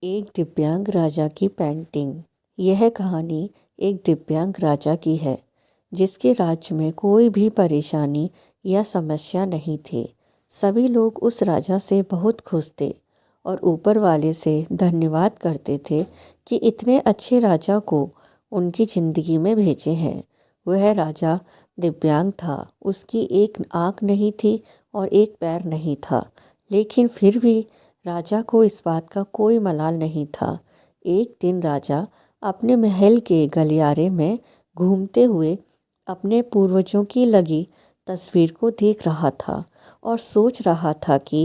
एक दिव्यांग राजा की पेंटिंग। यह कहानी एक दिव्यांग राजा की है जिसके राज्य में कोई भी परेशानी या समस्या नहीं थी। सभी लोग उस राजा से बहुत खुश थे और ऊपर वाले से धन्यवाद करते थे कि इतने अच्छे राजा को उनकी ज़िंदगी में भेजे हैं। वह राजा दिव्यांग था, उसकी एक आँख नहीं थी और एक पैर नहीं था, लेकिन फिर भी राजा को इस बात का कोई मलाल नहीं था। एक दिन राजा अपने महल के गलियारे में घूमते हुए अपने पूर्वजों की लगी तस्वीर को देख रहा था और सोच रहा था कि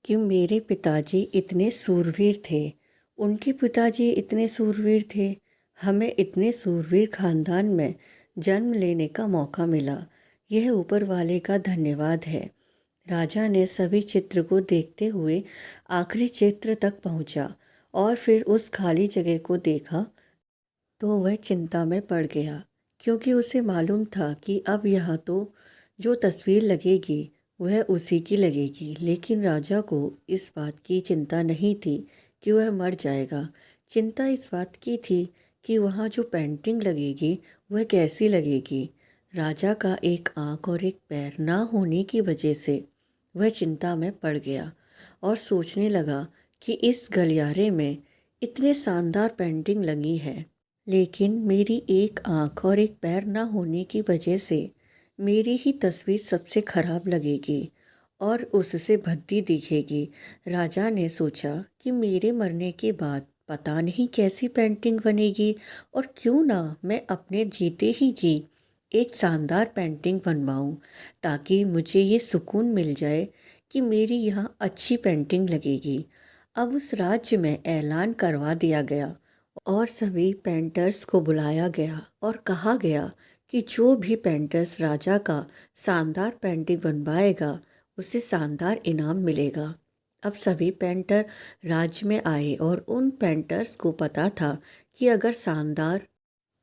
मेरे पिताजी इतने सूरवीर थे, उनके पिताजी इतने सूरवीर थे, हमें इतने सूरवीर खानदान में जन्म लेने का मौका मिला। यह ऊपर वाले का धन्यवाद है। राजा ने सभी चित्र को देखते हुए आखिरी चित्र तक पहुंचा और फिर उस खाली जगह को देखा तो वह चिंता में पड़ गया, क्योंकि उसे मालूम था कि अब यहाँ तो जो तस्वीर लगेगी वह उसी की लगेगी। लेकिन राजा को इस बात की चिंता नहीं थी कि वह मर जाएगा। चिंता इस बात की थी कि वहाँ जो पेंटिंग लगेगी वह कैसी लगेगी। राजा का एक आँख और एक पैर ना होने की वजह से वह चिंता में पड़ गया और सोचने लगा कि इस गलियारे में इतने शानदार पेंटिंग लगी है, लेकिन मेरी एक आँख और एक पैर ना होने की वजह से मेरी ही तस्वीर सबसे खराब लगेगी और उससे भद्दी दिखेगी। राजा ने सोचा कि मेरे मरने के बाद पता नहीं कैसी पेंटिंग बनेगी और क्यों ना मैं अपने जीते ही जी एक शानदार पेंटिंग बनवाऊं, ताकि मुझे ये सुकून मिल जाए कि मेरी यहाँ अच्छी पेंटिंग लगेगी। अब उस राज्य में ऐलान करवा दिया गया और सभी पेंटर्स को बुलाया गया और कहा गया कि जो भी पेंटर्स राजा का शानदार पेंटिंग बनवाएगा उसे शानदार इनाम मिलेगा। अब सभी पेंटर राज्य में आए और उन पेंटर्स को पता था कि अगर शानदार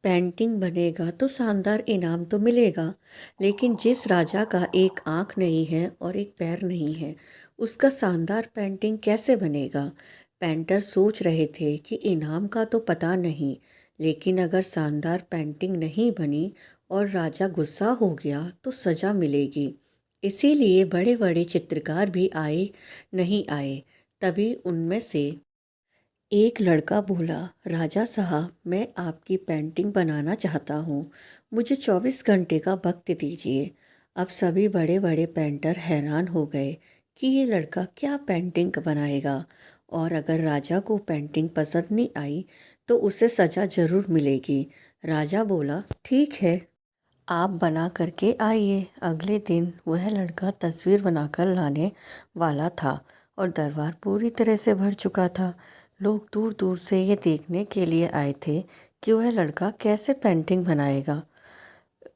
पेंटिंग बनेगा तो शानदार इनाम तो मिलेगा, लेकिन जिस राजा का एक आँख नहीं है और एक पैर नहीं है उसका शानदार पेंटिंग कैसे बनेगा। पेंटर सोच रहे थे कि इनाम का तो पता नहीं, लेकिन अगर शानदार पेंटिंग नहीं बनी और राजा गुस्सा हो गया तो सज़ा मिलेगी। इसीलिए बड़े बड़े चित्रकार भी आए नहीं आए। तभी उनमें से एक लड़का बोला, राजा साहब, मैं आपकी पेंटिंग बनाना चाहता हूँ, मुझे 24 घंटे का वक्त दीजिए। अब सभी बड़े बड़े पेंटर हैरान हो गए कि ये लड़का क्या पेंटिंग बनाएगा, और अगर राजा को पेंटिंग पसंद नहीं आई तो उसे सज़ा ज़रूर मिलेगी। राजा बोला, ठीक है, आप बना करके आइए। अगले दिन वह लड़का तस्वीर बनाकर लाने वाला था और दरबार पूरी तरह से भर चुका था। लोग दूर दूर से ये देखने के लिए आए थे कि वह लड़का कैसे पेंटिंग बनाएगा।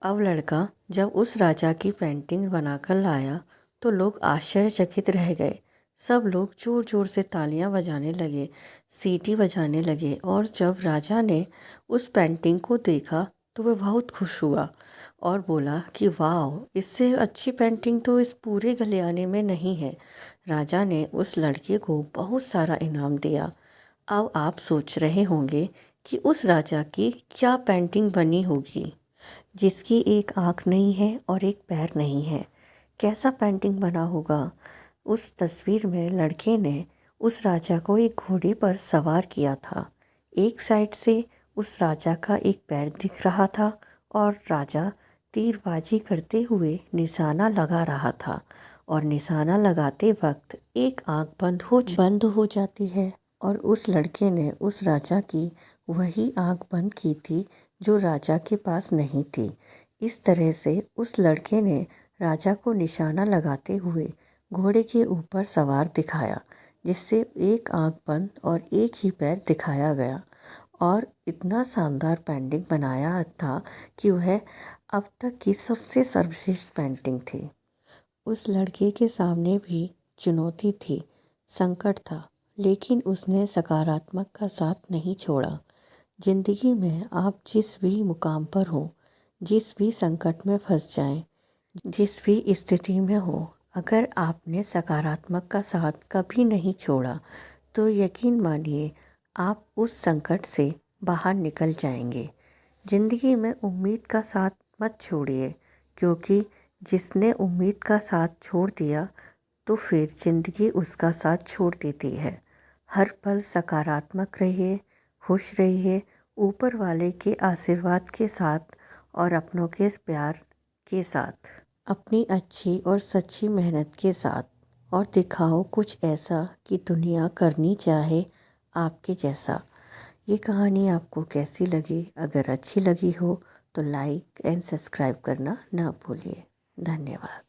अब लड़का जब उस राजा की पेंटिंग बनाकर लाया तो लोग आश्चर्यचकित रह गए। सब लोग जोर जोर से तालियां बजाने लगे, सीटी बजाने लगे, और जब राजा ने उस पेंटिंग को देखा तो वह बहुत खुश हुआ और बोला कि वाह, इससे अच्छी पेंटिंग तो इस पूरे गलियारे में नहीं है। राजा ने उस लड़के को बहुत सारा इनाम दिया। अब आप सोच रहे होंगे कि उस राजा की क्या पेंटिंग बनी होगी जिसकी एक आँख नहीं है और एक पैर नहीं है। कैसा पेंटिंग बना होगा। उस तस्वीर में लड़के ने उस राजा को एक घोड़े पर सवार किया था। एक साइड से उस राजा का एक पैर दिख रहा था और राजा तीरबाजी करते हुए निशाना लगा रहा था, और निशाना लगाते वक्त एक आँख बंद हो जाती है, और उस लड़के ने उस राजा की वही आँख बंद की थी जो राजा के पास नहीं थी। इस तरह से उस लड़के ने राजा को निशाना लगाते हुए घोड़े के ऊपर सवार दिखाया, जिससे एक आँख बंद और एक ही पैर दिखाया गया, और इतना शानदार पेंटिंग बनाया था कि वह अब तक की सबसे सर्वश्रेष्ठ पेंटिंग थी। उस लड़के के सामने भी चुनौती थी, संकट था, लेकिन उसने सकारात्मक का साथ नहीं छोड़ा। जिंदगी में आप जिस भी मुकाम पर हो, जिस भी संकट में फंस जाएं, जिस भी स्थिति में हो, अगर आपने सकारात्मक का साथ कभी नहीं छोड़ा तो यकीन मानिए आप उस संकट से बाहर निकल जाएंगे। ज़िंदगी में उम्मीद का साथ मत छोड़िए, क्योंकि जिसने उम्मीद का साथ छोड़ दिया तो फिर ज़िंदगी उसका साथ छोड़ देती है। हर पल सकारात्मक रहिए, खुश रहिए, ऊपर वाले के आशीर्वाद के साथ और अपनों के प्यार के साथ, अपनी अच्छी और सच्ची मेहनत के साथ। और दिखाओ कुछ ऐसा कि दुनिया करनी चाहे आपके जैसा। ये कहानी आपको कैसी लगी? अगर अच्छी लगी हो तो लाइक एंड सब्सक्राइब करना ना भूलिए। धन्यवाद।